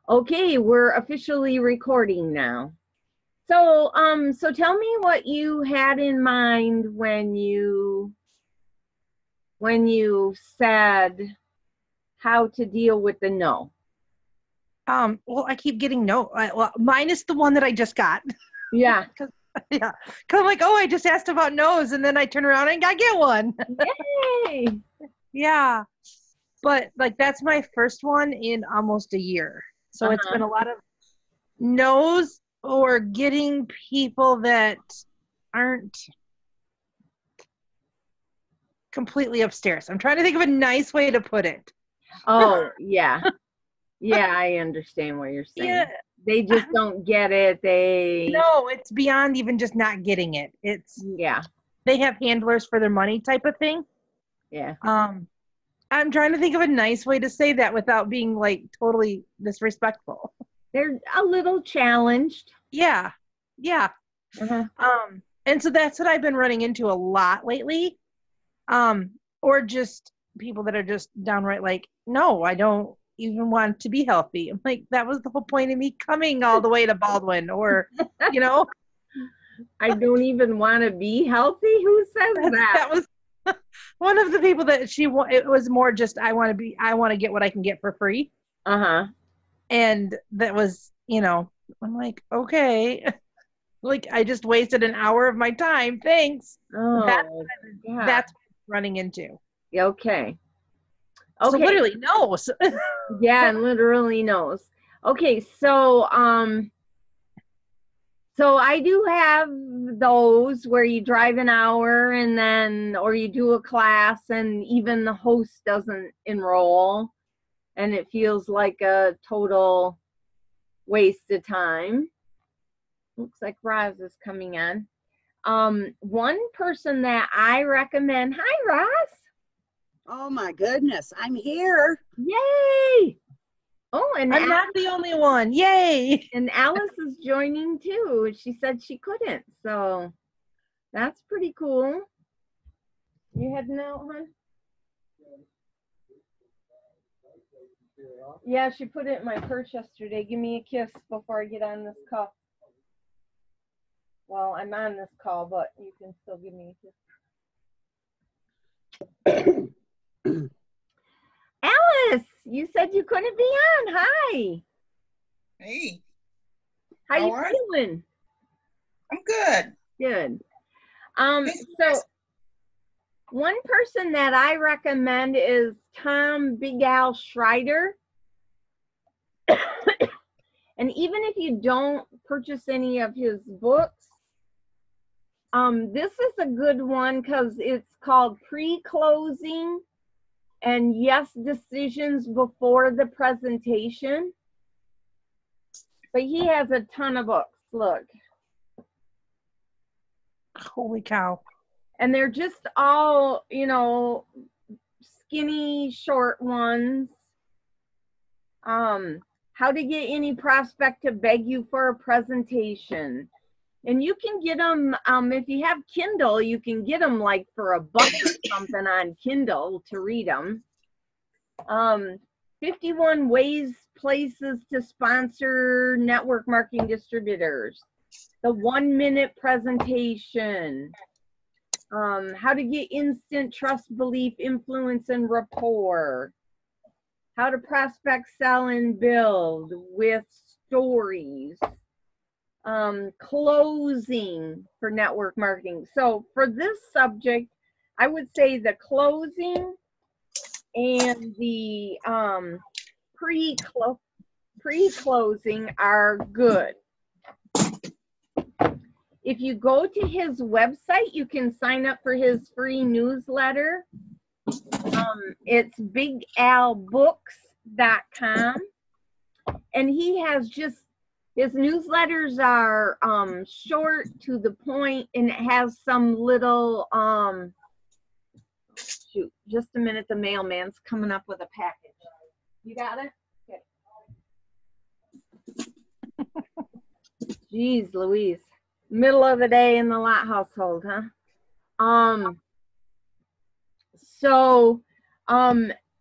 Okay, we're officially recording now. So tell me what you had in mind when you said how to deal with the no. Well, I keep getting no. Well, minus the one that I just got. Yeah. Cause, yeah. Cause I'm like, oh, I just asked about no's, and then I turn around and I get one. Yay! Yeah. But like, that's my first one in almost a year. So it's Uh-huh. been a lot of no's or getting people that aren't completely upstairs. I'm trying to think of a nice way to put it. Oh, yeah. Yeah, I understand what you're Yeah. saying. They just don't get it. No, it's beyond even just not getting it. It's Yeah, they have handlers for their money type of thing. yeah. Um, I'm trying to think of a nice way to say that without being like totally disrespectful. They're a little challenged. Yeah. Yeah. Uh-huh. And so that's what I've been running into a lot lately. Or just people that are just downright like, no, I don't even want to be healthy. I'm like, that was the whole point of me coming all the way to Baldwin, or, you know, I don't even want to be healthy. Who says that? that was one of the people that it was more just, I want to get what I can get for free. Uh-huh. And that was, I'm like, okay. Like, I just wasted an hour of my time. Thanks. That's Oh, God. that's what I'm running into. Okay. So Okay. literally, no. So, Yeah, and literally knows. Okay, so I do have those where you drive an hour and then or you do a class and even the host doesn't enroll and it feels like a total waste of time. Looks like Roz is coming on. One person that I recommend, hi Roz. Oh my goodness, I'm here. Yay! Oh, I'm not the only one. Yay. and Alice is joining too. She said she couldn't, so that's pretty cool. You heading out, hon? Yeah, she put it in my purse yesterday. Give me a kiss before I get on this call. Well, I'm on this call, but you can still give me a kiss. Alice, you said you couldn't be on. Hi. Hey, How you feeling? I'm good. Good. So one person that I recommend is Tom Big Al Schreider. And even if you don't purchase any of his books, this is a good one because it's called Pre-Closing and Yes Decisions Before the Presentation. But he has a ton of books. Look. Holy cow. And they're just all, skinny, short ones. How to get any prospect to beg you for a presentation. And you can get them, if you have Kindle, you can get them like for $1 or something on Kindle to read them. 51 ways, places to sponsor network marketing distributors. The 1-minute presentation. How to get instant trust, belief, influence, and rapport. How to prospect, sell, and build with stories. Closing for network marketing. So for this subject, I would say the closing and the pre-closing are good. If you go to his website, you can sign up for his free newsletter. It's bigalbooks.com. And he has just, his newsletters are short, to the point, and it has some little, shoot, just a minute, the mailman's coming up with a package. You got it? Okay. Jeez Louise. Middle of the day in the Lot household, huh?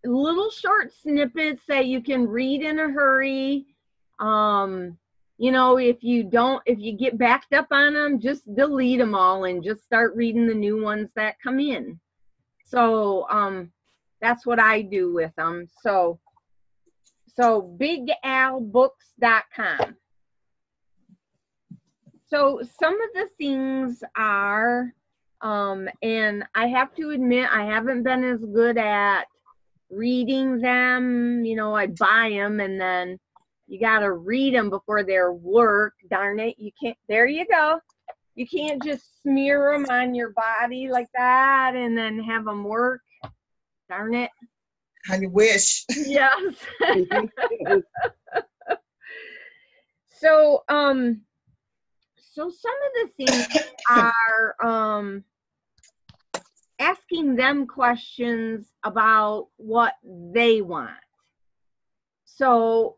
Little short snippets that you can read in a hurry. If you get backed up on them, just delete them all and just start reading the new ones that come in. So that's what I do with them. So bigalbooks.com. So some of the things are, and I have to admit, I haven't been as good at reading them. I buy them and then you got to read them before their work. Darn it. You can't, there you go. You can't just smear them on your body like that and then have them work. Darn it. I wish. Yes. So some of the things are asking them questions about what they want. So,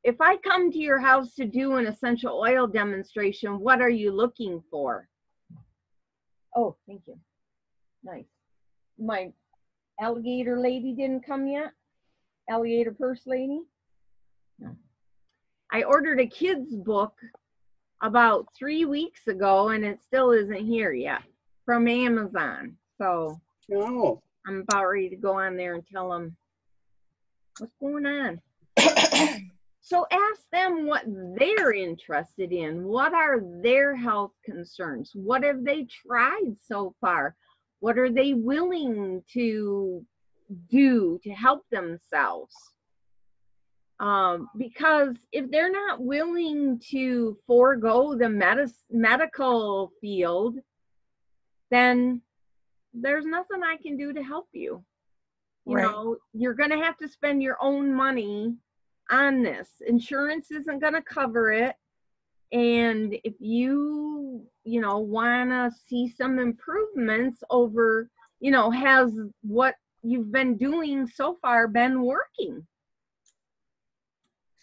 if I come to your house to do an essential oil demonstration, what are you looking for? Oh, thank you. Nice. My alligator lady didn't come yet? Alligator purse lady? No. I ordered a kid's book about 3 weeks ago and it still isn't here yet from Amazon. So No. I'm about ready to go on there and tell them what's going on. So ask them what they're interested in. What are their health concerns? What have they tried so far? What are they willing to do to help themselves? Because if they're not willing to forego the medical field, then there's nothing I can do to help you. You're going to have to spend your own money on this. Insurance isn't going to cover it. And if you want to see some improvements over, has what you've been doing so far been working?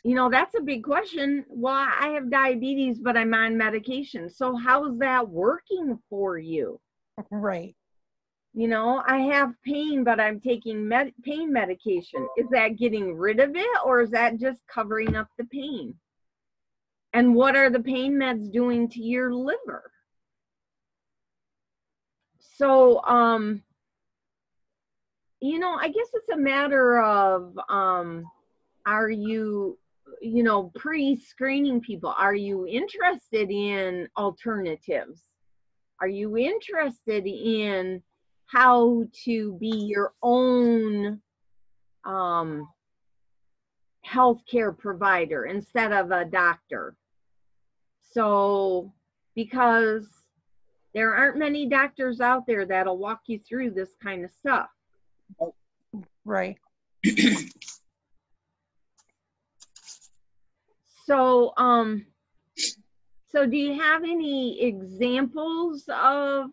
That's a big question. Well, I have diabetes, but I'm on medication. So how's that working for you? Right. I have pain, but I'm taking pain medication. Is that getting rid of it or is that just covering up the pain? And what are the pain meds doing to your liver? So, I guess it's a matter of, are you, pre-screening people? Are you interested in alternatives? Are you interested in how to be your own healthcare provider instead of a doctor? So, because there aren't many doctors out there that'll walk you through this kind of stuff. Right. So, so do you have any examples of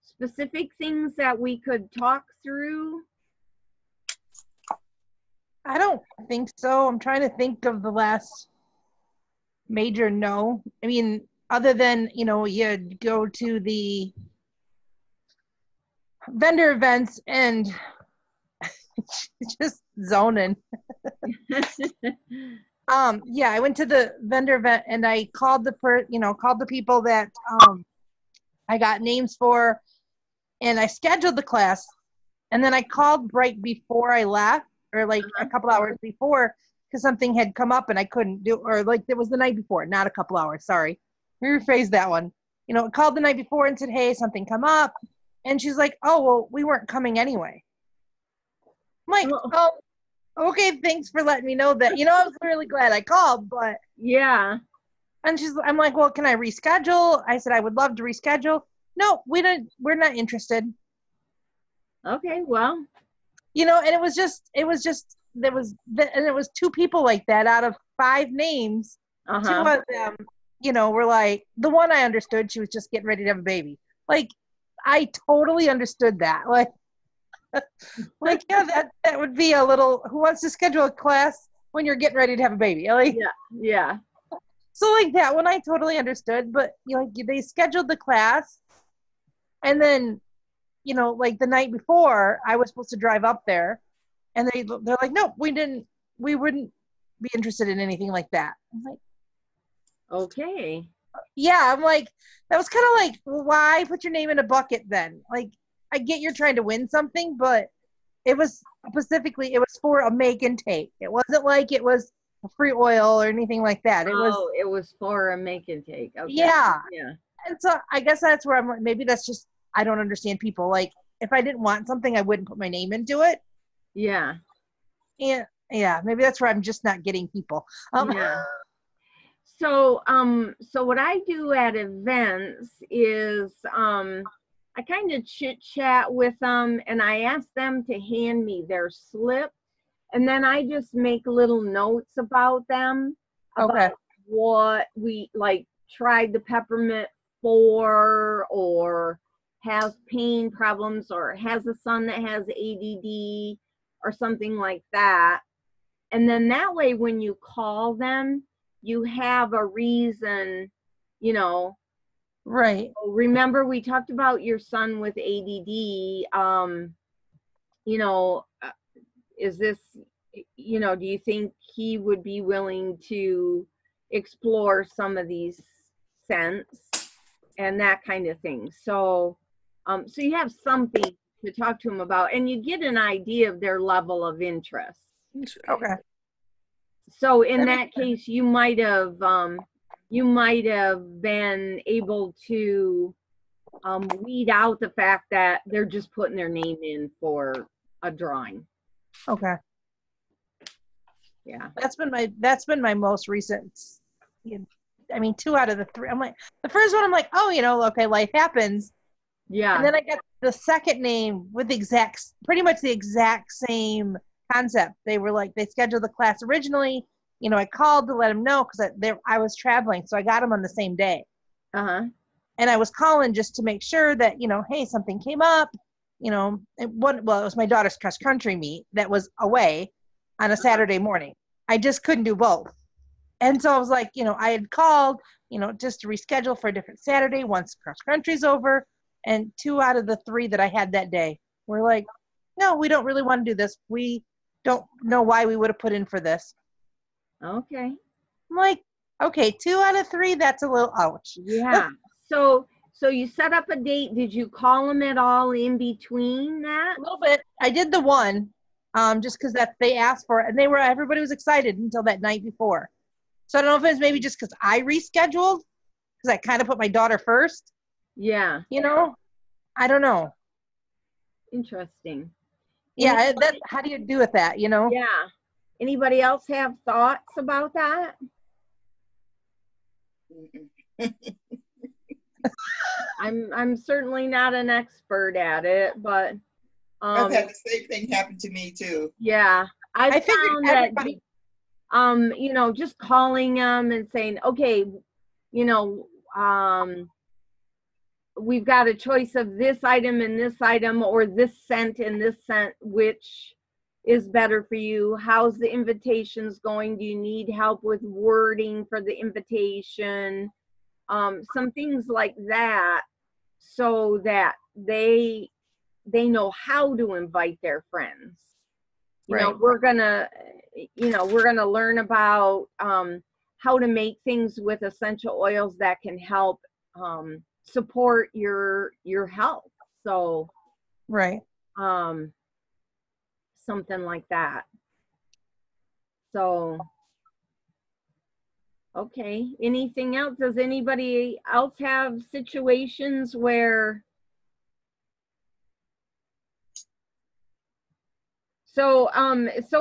specific things that we could talk through? I don't think so. I'm trying to think of the last major no. I mean, other than, you'd go to the vendor events and just zoning. Yeah, I went to the vendor event and I called the people that I got names for, and I scheduled the class, and then I called right before I left, or like a couple hours before, because something had come up and I couldn't do, or like it was the night before, not a couple hours, sorry. Rephrase that one. Called the night before and said, hey, something come up. And she's like, oh, well, we weren't coming anyway. I'm like, oh, okay, thanks for letting me know that. I was really glad I called, but. Yeah. And I'm like, well, can I reschedule? I said, I would love to reschedule. No, we're not interested. Okay, well. And it was just, and it was 2 people like that out of 5 names. 2 of them, were like, the one I understood, she was just getting ready to have a baby. Like, I totally understood that. Like, yeah, that would be a little, who wants to schedule a class when you're getting ready to have a baby? Like, yeah. So like that one I totally understood, but they scheduled the class, and then, like the night before I was supposed to drive up there, and they're like, no, we didn't we wouldn't be interested in anything like that. I'm like, Okay. yeah, I'm like, that was kind of like, well, why put your name in a bucket then? Like, I get you're trying to win something, but it was specifically, it was for a make and take. It wasn't like it was a free oil or anything like that. It was, Oh, it was for a make and take. Okay. yeah. Yeah. And so I guess that's where I'm like, maybe that's just, I don't understand people. Like, if I didn't want something, I wouldn't put my name into it. Yeah. And yeah, maybe that's where I'm just not getting people. Yeah. So, so what I do at events is, I kind of chit chat with them and I ask them to hand me their slip, and then I just make little notes about them, Okay. about what we like tried the peppermint for, or has pain problems, or has a son that has ADD or something like that. And then that way, when you call them, you have a reason, you know. Right. Remember, we talked about your son with ADD. You know, is this, you know, do you think he would be willing to explore some of these scents and that kind of thing? So, so you have something to talk to him about, and you get an idea of their level of interest. Okay. So in that case, you might have been able to weed out the fact that they're just putting their name in for a drawing. Okay. Yeah. That's been my most recent. I mean, 2 out of the 3. I'm like, the first one, I'm like, oh, you know, okay, life happens. Yeah. And then I got the second name with pretty much the exact same concept. They were like, they scheduled the class originally. You know, I called to let them know because I was traveling, so I got them on the same day. Uh-huh. And I was calling just to make sure that, you know, hey, something came up. You know, it was my daughter's cross country meet that was away on a Saturday morning. I just couldn't do both. And so I was like, you know, I had called, you know, just to reschedule for a different Saturday once cross country's over. And 2 out of the 3 that I had that day were like, no, we don't really want to do this. We don't know why we would have put in for this. Okay. I'm like, okay, 2 out of 3, that's a little ouch. Yeah. So you set up a date. Did you call them at all in between that? A little bit. I did the one, just because that they asked for it, and everybody was excited until that night before. So I don't know if it was maybe just because I rescheduled, because I kind of put my daughter first. Yeah. You know, I don't know. Interesting. Yeah, how do you do with that? You know? Yeah. Anybody else have thoughts about that? I'm certainly not an expert at it, but I've had the same thing happen to me too. yeah, I figured found that everybody. you know, just calling them and saying, okay, you know, we've got a choice of this item and this item, or this scent and this scent, which is better for you? How's the invitations going? Do you need help with wording for the invitation? Some things like that, so that they know how to invite their friends. You know, Right. we're gonna learn about how to make things with essential oils that can help support your health. So Right. something like that. So okay, anything else? Does anybody else have situations where so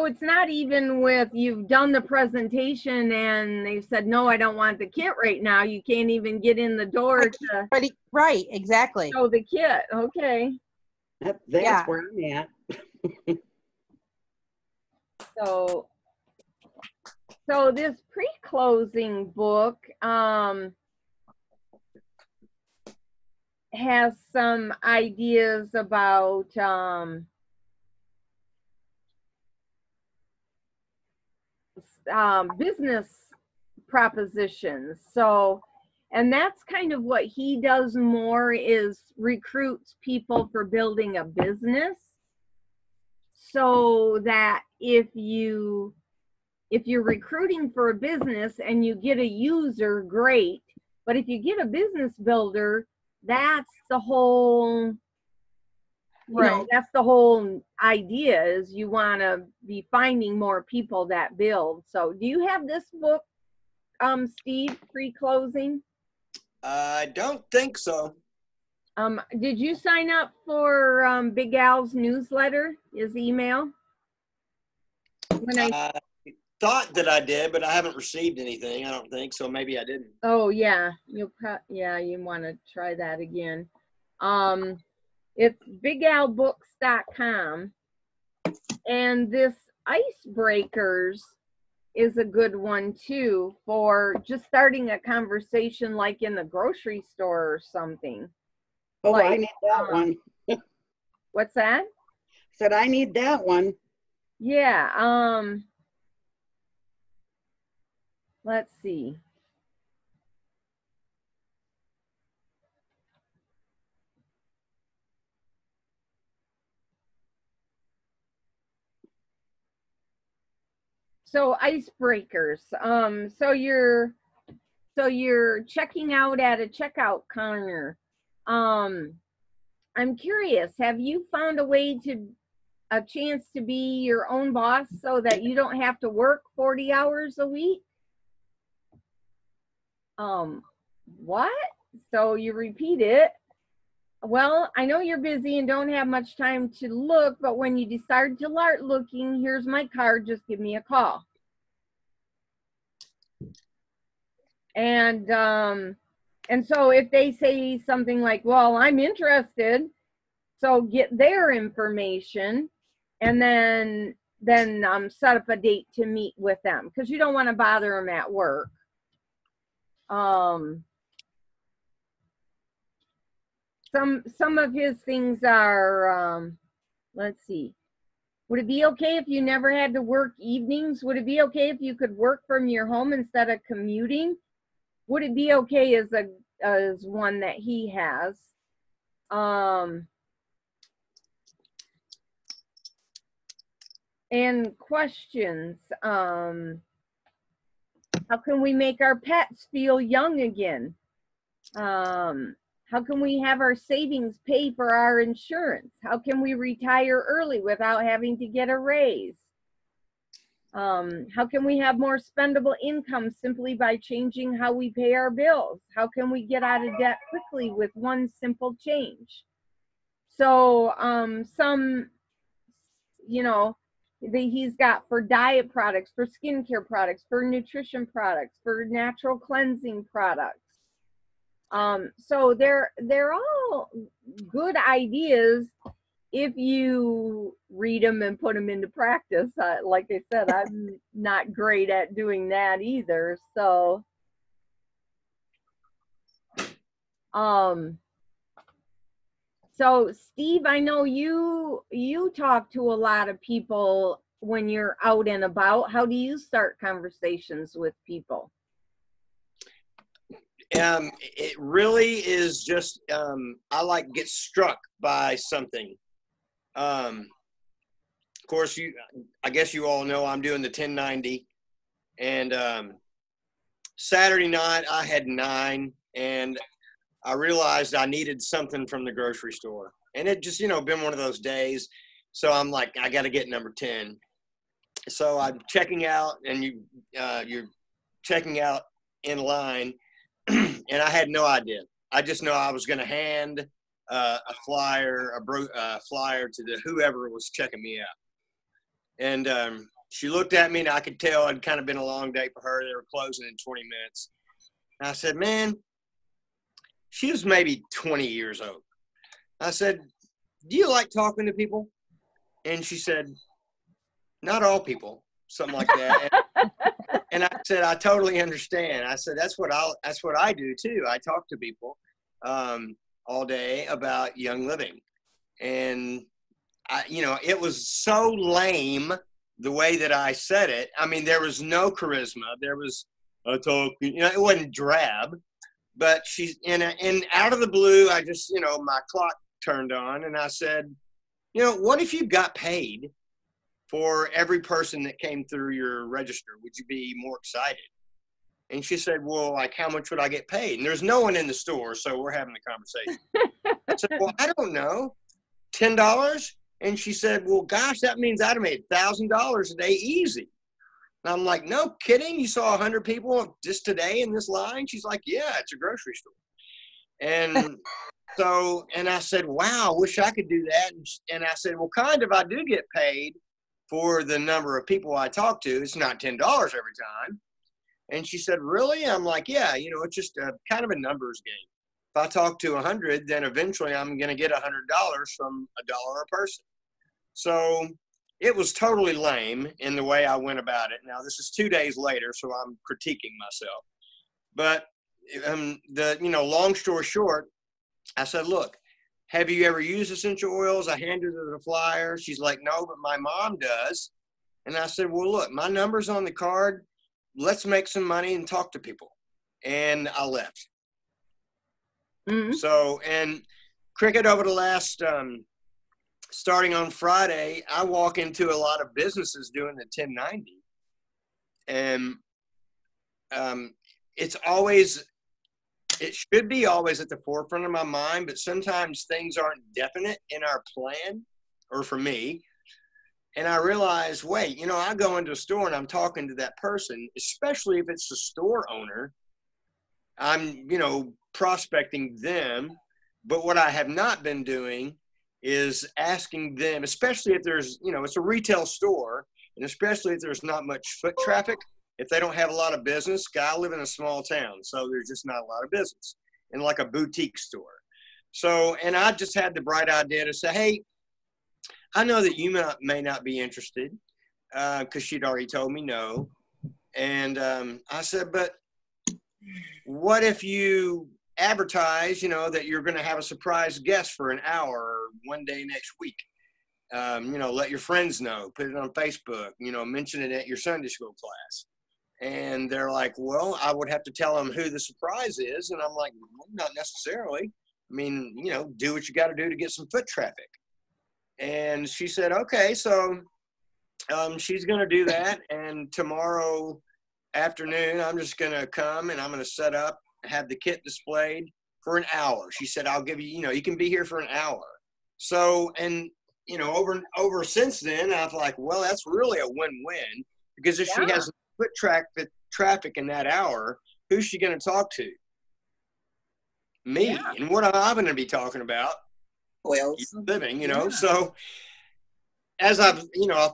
it's not even with you've done the presentation and they've said, no, I don't want the kit right now. You can't even get in the door to Right, exactly. show the kit. Okay. That's Yeah. where I'm at. So this pre-closing book has some ideas about business propositions. So, and that's kind of what he does more, is recruits people for building a business, so that if you if you're recruiting for a business and you get a user, great. But if you get a business builder, that's the whole, you know, Right. that's the whole idea, is you want to be finding more people that build. So do you have this book, Steve, pre-closing? I don't think so. Did you sign up for Big Al's newsletter, his email? When I thought that I did, but I haven't received anything. I don't think so. Maybe I didn't. Oh yeah, yeah, you want to try that again. It's bigalbooks.com, and this Icebreakers is a good one too for just starting a conversation, like in the grocery store or something. Oh, Like, I need that one. What's that? Said I need that one. Yeah, let's see. So Icebreakers. So you're checking out at a checkout counter. I'm curious, have you found a chance to be your own boss so that you don't have to work 40 hours a week? What? So you repeat it. Well, I know you're busy and don't have much time to look, but when you decide to start looking, here's my card, just give me a call. And so if they say something like, well, I'm interested, so get their information and then set up a date to meet with them, because you don't want to bother them at work. Some of his things are, let's see. Would it be okay if you never had to work evenings? Would it be okay if you could work from your home instead of commuting? Would it be okay as one that he has? And questions. How can we make our pets feel young again? How can we have our savings pay for our insurance? How can we retire early without having to get a raise? How can we have more spendable income simply by changing how we pay our bills? How can we get out of debt quickly with one simple change? So some, you know, he's got for diet products, for skincare products, for nutrition products, for natural cleansing products. So they're all good ideas if you read them and put them into practice. Like I said, I'm not great at doing that either. So, so Steve, I know you talk to a lot of people when you're out and about. How do you start conversations with people? It really is just, I like get struck by something. Of course, I guess you all know I'm doing the 1090, and Saturday night I had 9, and I realized I needed something from the grocery store, and it just, been one of those days. So I'm like, I got to get number 10. So I'm checking out, and you're checking out in line. And I had no idea. I just know I was going to hand a flyer to whoever was checking me out. And she looked at me, and I could tell it'd kind of been a long day for her. They were closing in 20 minutes. And I said, man, she was maybe 20 years old. I said, do you like talking to people? And she said, not all people, something like that. And I said, I totally understand. I said, that's what I do too. I talk to people all day about Young Living. And it was so lame the way that I said it. I mean, there was no charisma. There was it wasn't drab, but and out of the blue, I just, my clock turned on, and I said, what if you got paid for every person that came through your register. Would you be more excited? And she said, well, like, how much would I get paid? And there's no one in the store, so we're having the conversation. I said, well, I don't know, $10? And she said, well, gosh, that means I'd have made $1,000 a day easy. And I'm like, no kidding? You saw 100 people just today in this line? She's like, yeah, it's a grocery store. And so, and I said, wow, I wish I could do that. And I said, well, kind of, I do get paid for the number of people I talk to. It's not $10 every time. And she said, really? I'm like, yeah, you know, it's just a kind of a numbers game. If I talk to 100, then eventually I'm going to get $100 from $1 a person. So it was totally lame in the way I went about it. Now, this is 2 days later, so I'm critiquing myself. But long story short, I said, look, have you ever used essential oils? I handed her the flyer. She's like, no, but my mom does. And I said, well, look, my number's on the card. Let's make some money and talk to people. And I left. Mm-hmm. So, and Cricket, over the last, starting on Friday, I walk into a lot of businesses doing the 1090. And it should be always at the forefront of my mind, but sometimes things aren't definite in our plan, or for me. And I realize, wait, you know, I go into a store and I'm talking to that person, especially if it's the store owner. I'm, you know, prospecting them. But what I have not been doing is asking them, especially if there's, you know, it's a retail store, and especially if there's not much foot traffic, if they don't have a lot of business. I live in a small town, so there's just not a lot of business, in like a boutique store. So, and I just had the bright idea to say, hey, I know that you may not be interested, because she'd already told me no. And I said, but what if you advertise, you know, that you're going to have a surprise guest for an hour one day next week? You know, let your friends know, put it on Facebook, you know, mention it at your Sunday school class. And they're like, well, I would have to tell them who the surprise is. And I'm like, well, not necessarily. I mean, you know, do what you got to do to get some foot traffic. And she said, okay, so she's going to do that. And tomorrow afternoon, I'm just going to come and I'm going to set up, have the kit displayed for an hour. She said, I'll give you, you know, you can be here for an hour. So, and, you know, over since then, I was like, well, that's really a win-win, because if she has foot traffic in that hour, who's she going to talk to? Me. Yeah. And what am I going to be talking about? Well, living, you know. So as I've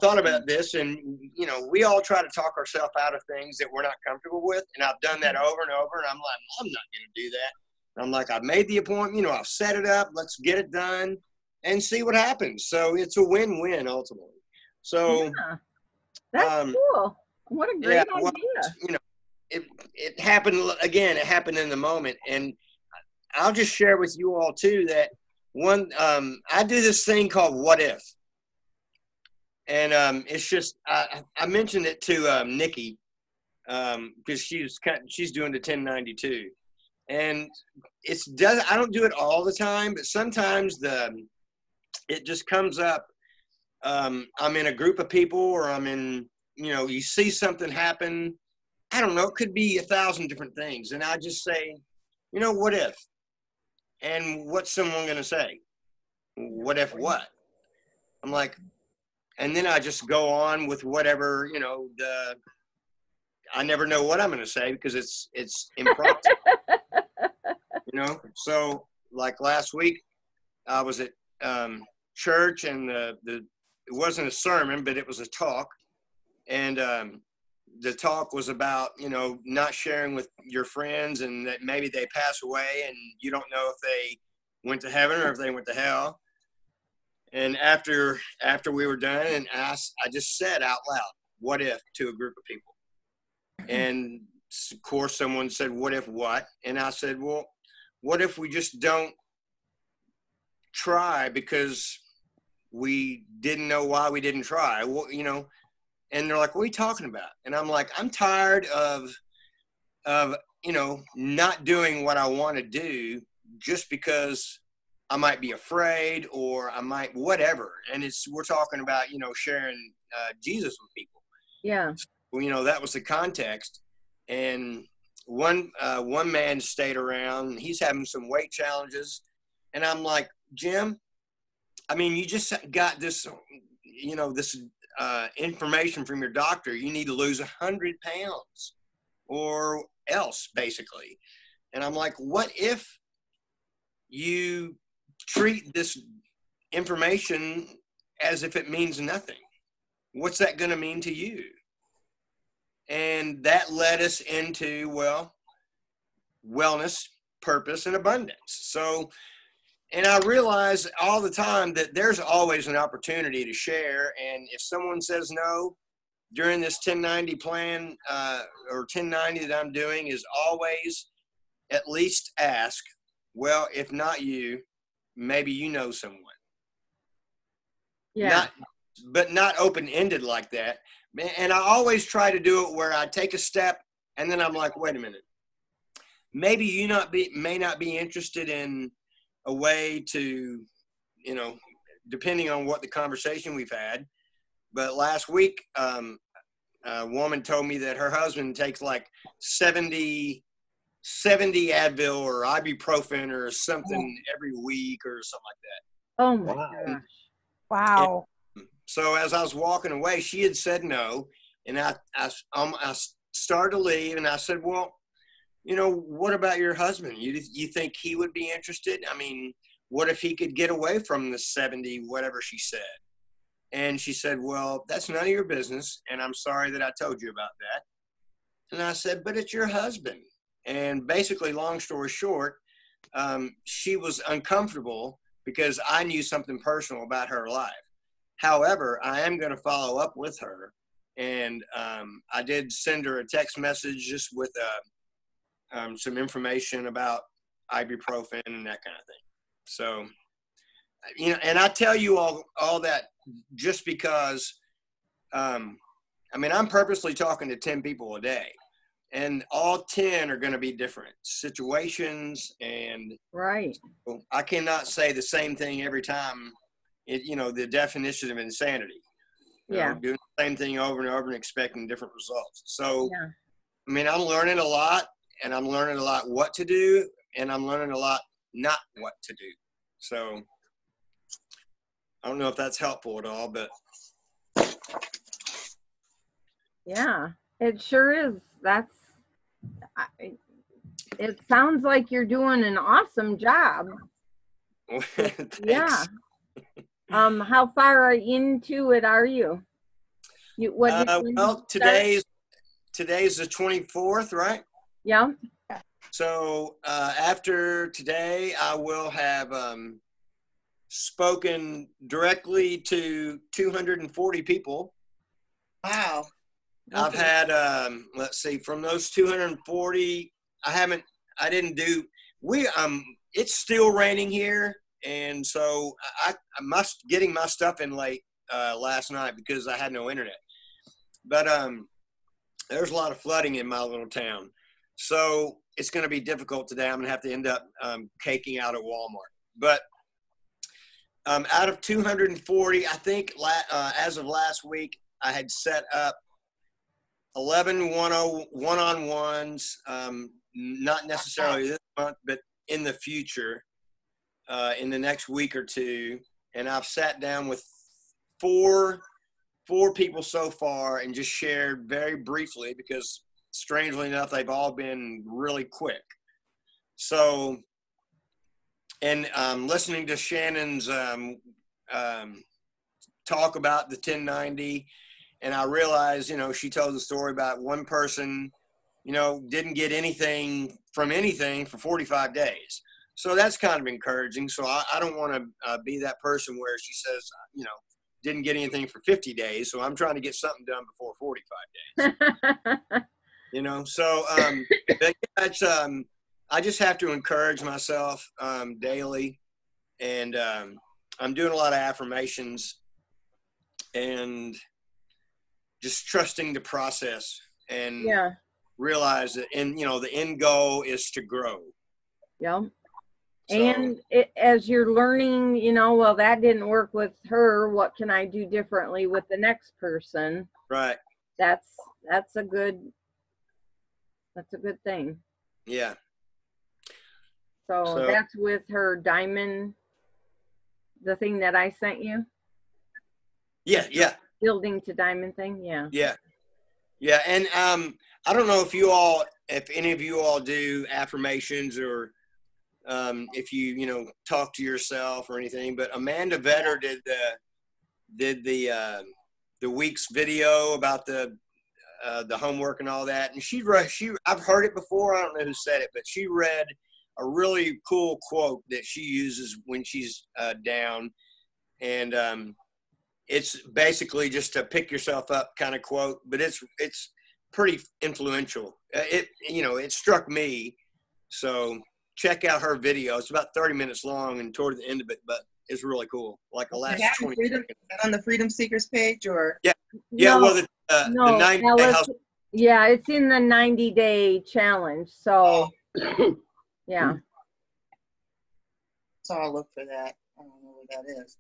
thought about this, and, you know, we all try to talk ourselves out of things that we're not comfortable with. And I've done that over and over. And I'm like, I'm not going to do that. And I'm like, I've made the appointment, you know, I've set it up. Let's get it done and see what happens. So it's a win-win ultimately. So yeah. That's cool. What a great idea. Well, you know, it happened again. It happened in the moment. And I'll just share with you all too that I do this thing called What If. And it's just, I mentioned it to Nikki, because she's doing the 1092. And I don't do it all the time, but sometimes it just comes up. I'm in a group of people, or I'm in, you know, you see something happen. I don't know, it could be 1,000 different things. And I just say, you know, what if? And what's someone going to say? What if what? I'm like, and then I just go on with whatever, you know, I never know what I'm going to say, because it's impromptu, you know? So like last week I was at church, and it wasn't a sermon, but it was a talk. And the talk was about, you know, not sharing with your friends, and that maybe they pass away and you don't know if they went to heaven or if they went to hell. And after we were done, and I just said out loud, what if, to a group of people. And of course someone said, what if what? And I said, well, what if we just don't try because we didn't know why we didn't try? Well, you know, and they're like, what are you talking about? And I'm like, I'm tired of, you know, not doing what I want to do just because I might be afraid, or I might whatever. And we're talking about, sharing Jesus with people. Yeah. Well, that was the context. And one man stayed around. He's having some weight challenges, and I'm like, Jim, I mean, you just got this, this information from your doctor. You need to lose 100 pounds, or else, basically. And I'm like, what if you treat this information as if it means nothing? What's that going to mean to you? And that led us into, wellness, purpose, and abundance. So, and I realize all the time that there's always an opportunity to share. And if someone says no during this 1090 plan or 1090 that I'm doing, is always at least ask, well, if not you, maybe you know someone. Yeah. But not open-ended like that. And I always try to do it where I take a step and then I'm like, wait a minute. Maybe you may not be interested in a way to, depending on what the conversation we've had. But last week, a woman told me that her husband takes like 70 Advil or ibuprofen or something every week or something like that. Oh my Wow. gosh. Wow. So as I was walking away, she had said no, and I started to leave, and I said, well, what about your husband? You think he would be interested? I mean, what if he could get away from the 70, whatever she said? And she said, well, that's none of your business, and I'm sorry that I told you about that. And I said, but it's your husband. And basically, long story short, she was uncomfortable because I knew something personal about her life. However, I am going to follow up with her, and I did send her a text message just with some information about ibuprofen and that kind of thing. So, and I tell you all that just because, I'm purposely talking to 10 people a day, and all 10 are going to be different situations, and Right. I cannot say the same thing every time. The definition of insanity. Yeah. Doing the same thing over and over and expecting different results. So, Yeah. I'm learning a lot, and I'm learning a lot what to do, and I'm learning a lot not what to do. So, I don't know if that's helpful at all, but. Yeah, it sure is. It sounds like you're doing an awesome job. Yeah. How far into it are you? Well, today's the 24th, right? Yeah. So after today, I will have spoken directly to 240 people. Wow. I've had, let's see, from those 240, it's still raining here. And so I must getting my stuff in late last night because I had no internet. But there's a lot of flooding in my little town. So it's going to be difficult today. I'm going to have to end up caking out at Walmart. But out of 240, I think as of last week, I had set up 11 one-on-ones, not necessarily this month, but in the future, in the next week or two. And I've sat down with four people so far and just shared very briefly because, strangely enough, they've all been really quick. So, and listening to Shannon's talk about the 1090, and I realized, she told the story about one person, didn't get anything from anything for 45 days. So that's kind of encouraging. So I don't want to be that person where she says, didn't get anything for 50 days. So I'm trying to get something done before 45 days. So that's, I just have to encourage myself daily. And I'm doing a lot of affirmations and just trusting the process and realize that, the end goal is to grow. Yeah. So, And as you're learning, well, that didn't work with her. What can I do differently with the next person? right. That's a good thing. Yeah. So that's with her diamond, the thing that I sent you, Yeah. Yeah. building to diamond thing. Yeah. Yeah. Yeah. And I don't know if any of you all do affirmations or if you talk to yourself or anything, but Amanda Vetter did the week's video about the homework and all that. And I've heard it before. I don't know who said it, but she read a really cool quote that she uses when she's down. And it's basically just a pick yourself up kind of quote, but it's pretty influential. It struck me. So check out her video. It's about 30 minutes long and toward the end of it, but it's really cool. Like the last 20 Freedom, is that on the Freedom Seekers page or? Yeah. No, Well, the no, 90-day Alice, house. yeah, it's in the 90-day challenge. So, yeah. So I'll look for that. I don't know what that is.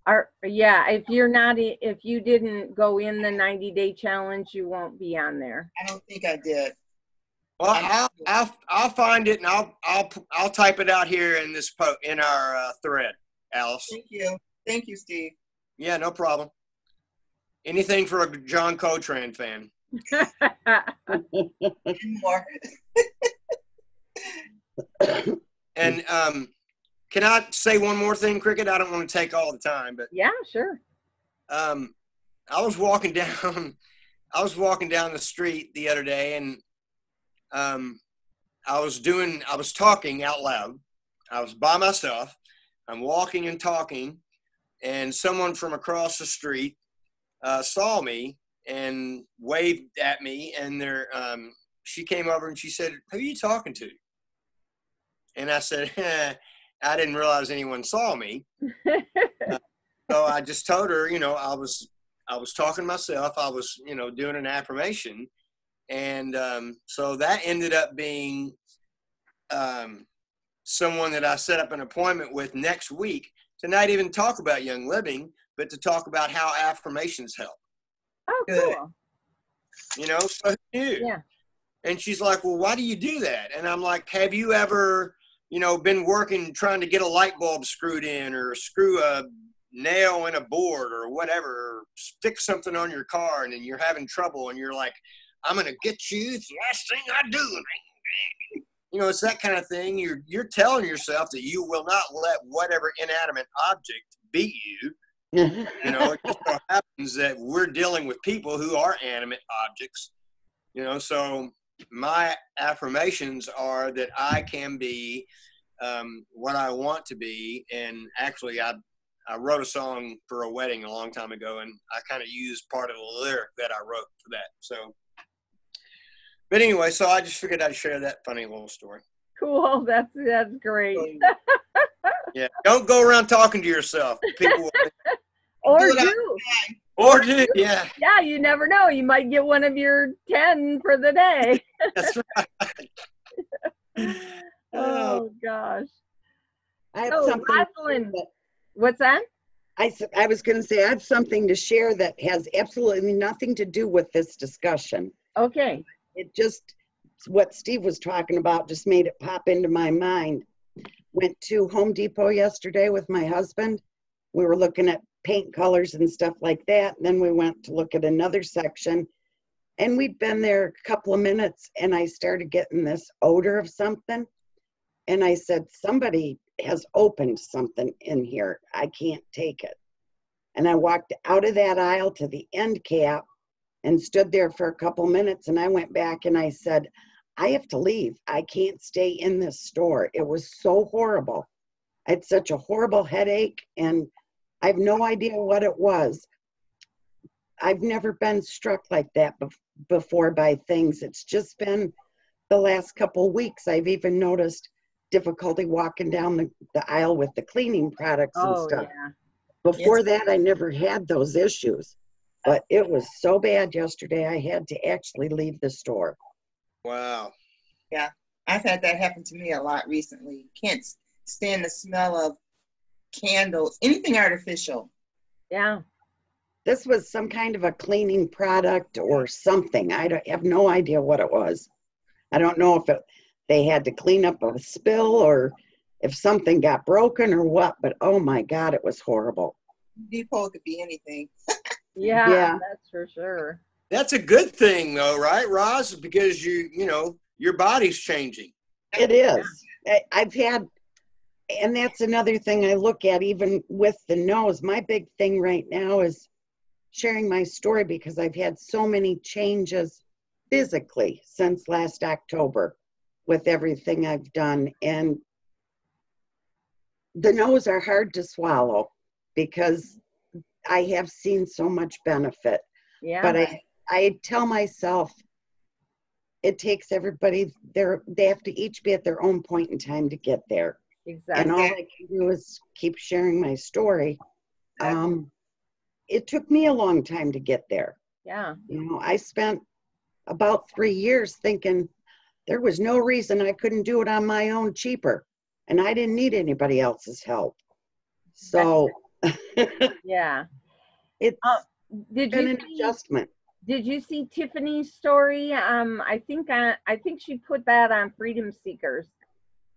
If you didn't go in the 90-day challenge, you won't be on there. I don't think I did. Well, I'll find it and I'll type it out here in this in our thread, Alice. Thank you, Steve. Yeah, no problem. Anything for a John Coltrane fan. More. And can I say one more thing, Cricket? I don't want to take all the time, but yeah, sure. I was walking down the street the other day, and I was talking out loud. I was by myself. I'm walking and talking, and someone from across the street saw me and waved at me, and she came over and she said, "Who are you talking to?" And I said, I didn't realize anyone saw me. So I just told her, I was talking to myself. I was, doing an affirmation. And so that ended up being someone that I set up an appointment with next week to not even talk about Young Living, but to talk about how affirmations help. Oh, Good. cool. So who knew? Yeah. And she's like, well, why do you do that? And I'm like, have you ever, been working, trying to get a light bulb screwed in or screw a nail in a board or whatever, or stick something on your car and then you're having trouble and you're like, I'm going to get you. It's the last thing I do. It's that kind of thing. You're telling yourself that you will not let whatever inanimate object beat you. It just so happens that we're dealing with people who are animate objects. So my affirmations are that I can be what I want to be. And actually, I wrote a song for a wedding a long time ago, and I kind of used part of the lyric that I wrote for that. So, but anyway, so I just figured I'd share that funny little story. Cool. That's great. Yeah. Don't go around talking to yourself. People Or do. Yeah. Yeah, you never know. You might get one of your 10 for the day. That's right. Oh, gosh. I have something. Rosalind, what's that? I was going to say, I have something to share that has absolutely nothing to do with this discussion. Okay. It just, what Steve was talking about just made it pop into my mind. Went to Home Depot yesterday with my husband. We were looking at paint colors and stuff like that. And then we went to look at another section. And we'd been there a couple of minutes and I started getting this odor of something. And I said, somebody has opened something in here. I can't take it. And I walked out of that aisle to the end cap and stood there for a couple minutes. And I went back and I said, I have to leave. I can't stay in this store. It was so horrible. I had such a horrible headache and I have no idea what it was. I've never been struck like that before by things. It's just been the last couple of weeks. I've even noticed difficulty walking down the aisle with the cleaning products and stuff. Yeah. Before that, I never had those issues. But it was so bad yesterday, I had to actually leave the store. Wow. Yeah, I've had that happen to me a lot recently. Can't stand the smell of candles, anything artificial. Yeah. This was some kind of a cleaning product or something. Have no idea what it was. I don't know if they had to clean up a spill or if something got broken or what, but oh my God, it was horrible. Depot could be anything. Yeah, Yeah. that's for sure. That's a good thing though, right, Roz? Because your body's changing. It is. I've had, and that's another thing I look at even with the nose. My big thing right now is sharing my story because I've had so many changes physically since last October with everything I've done. And the nose are hard to swallow because I have seen so much benefit. Yeah. But I tell myself it takes everybody they have to each be at their own point in time to get there. Exactly. And all I can do is keep sharing my story. It took me a long time to get there. Yeah. I spent about 3 years thinking there was no reason I couldn't do it on my own cheaper. And I didn't need anybody else's help. So Yeah. it's Did been you an adjustment. Did you see Tiffany's story? I think she put that on Freedom Seekers.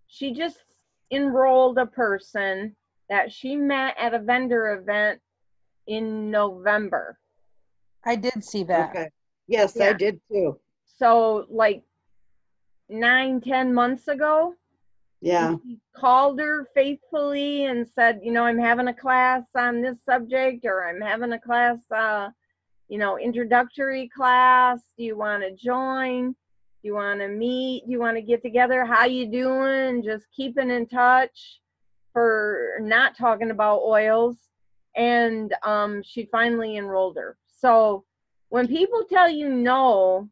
She just enrolled a person that she met at a vendor event in November. I did see that. Okay. Yes, Yeah. I did too. So like 9-10 months ago. Yeah. He called her faithfully and said, I'm having a class on this subject, or I'm having a class, introductory class. Do you want to join? Do you want to meet? Do you want to get together? How you doing? Just keeping in touch, for not talking about oils. And she finally enrolled her. So when people tell you no,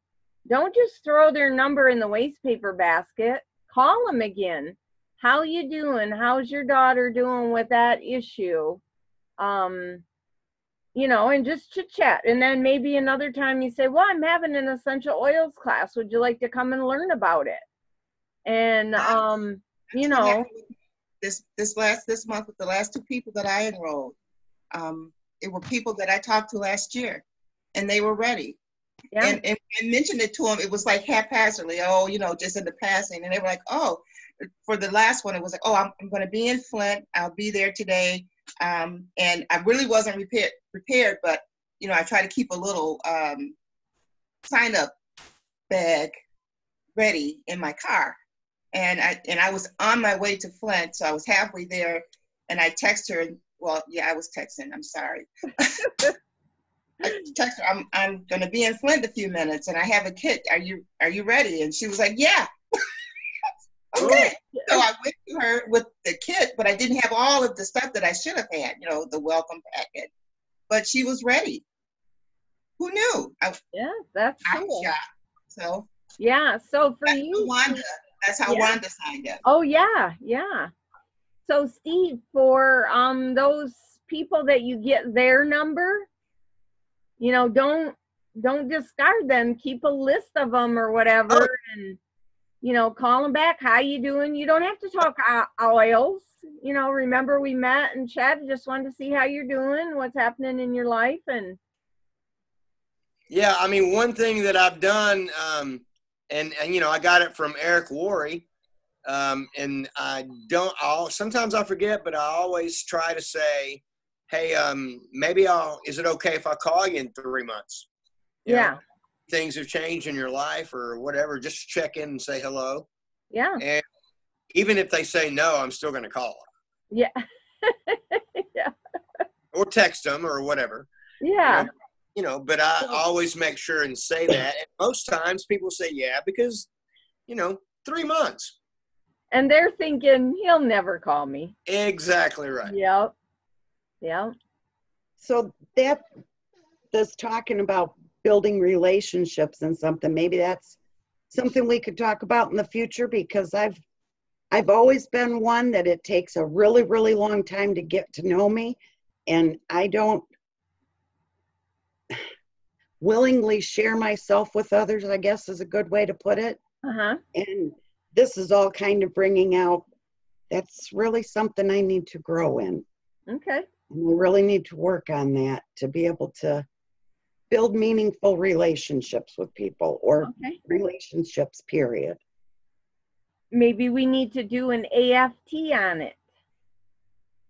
don't just throw their number in the waste paper basket. Call them again. How you doing? How's your daughter doing with that issue? And just chit chat. And then maybe another time you say, well, I'm having an essential oils class. Would you like to come and learn about it? And, This month with the last 2 people that I enrolled, it were people that I talked to last year, and they were ready. yeah. And I mentioned it to them. It was like haphazardly, just in the passing. And they were like, oh, for the last one, it was like, oh, I'm going to be in Flint. I'll be there today. And I really wasn't prepared, but, I try to keep a little sign up bag ready in my car. And I was on my way to Flint, so I was halfway there, and I text her. Well, yeah, I was texting. I'm sorry. I text her, I'm going to be in Flint in a few minutes, and I have a kit. Are you ready? And she was like, yeah. Okay. So I went to her with the kit, but I didn't have all of the stuff that I should have had, the welcome packet. But she was ready. Who knew? Yeah, that's I was cool. shocked. So Yeah. So for that's you, Wanda. That's how Yeah. Wanda signed up. oh yeah, yeah. So Steve, for those people that you get their number, don't discard them. Keep a list of them or whatever, and call them back. How you doing? You don't have to talk oils. Remember we met and chatted. Just wanted to see how you're doing, what's happening in your life, and Yeah, I mean, one thing that I've done, and I got it from Eric Worre, and sometimes I forget, but I always try to say, hey, maybe is it okay if I call you in 3 months? You know, yeah, things have changed in your life or whatever, just check in and say hello. yeah, And even if they say no, I'm still going to call them yeah, yeah, or text them or whatever. yeah. But I always make sure and say that. And most times people say, yeah, because, 3 months. And they're thinking he'll never call me. Exactly right. Yep. Yep. So that's talking about building relationships and something. Maybe that's something we could talk about in the future, because I've always been one that it takes a really, really long time to get to know me, and I don't willingly share myself with others, I guess is a good way to put it. Uh-huh. And this is all kind of bringing out that's really something I need to grow in. Okay. And I really need to work on that to be able to build meaningful relationships with people, or Okay. relationships, period. Maybe we need to do an AFT on it.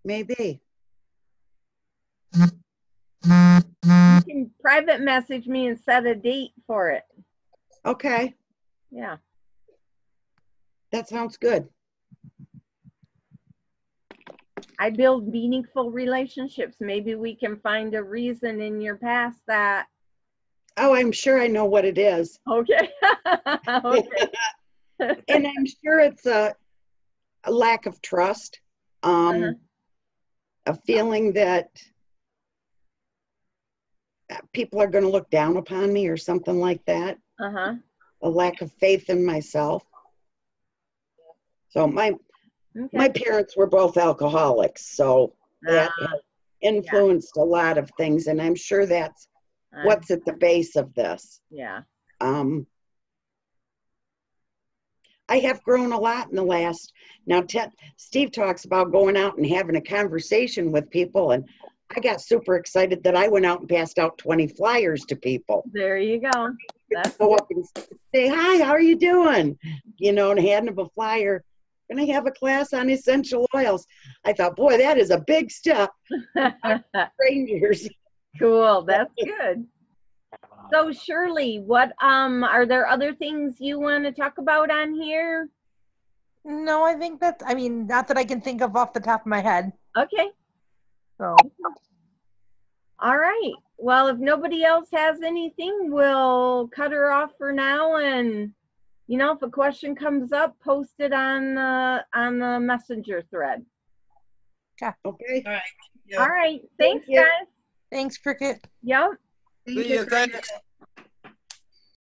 Maybe. You can private message me and set a date for it. Okay, Yeah. that sounds good. I build meaningful relationships. Maybe we can find a reason in your past that. Oh, I'm sure I know what it is. Okay. Okay. And I'm sure it's a lack of trust, Uh-huh. a feeling that people are going to look down upon me or something like that, Uh-huh. a lack of faith in myself. So my Okay. parents were both alcoholics, so that Ah, has influenced a lot of things, and I'm sure that's what's at the base of this. Yeah. I have grown a lot in the last, now Steve talks about going out and having a conversation with people, and I got super excited that I went out and passed out 20 flyers to people. There you go. That's Go up and say, hi, how are you doing? You know, and hand them a flyer. And I have a class on essential oils. I thought, boy, that is a big step. Strangers. cool. That's good. So Shirley, what are there other things you want to talk about on here? No, I think that's, I mean, not that I can think of off the top of my head. Okay. So, All right. Well, if nobody else has anything, we'll cut her off for now. And, you know, if a question comes up, post it on the messenger thread. Okay. All right. Yeah. All right. Thanks, you. guys. thanks, Cricket. Yep. Thank See you. Cricket. Thanks.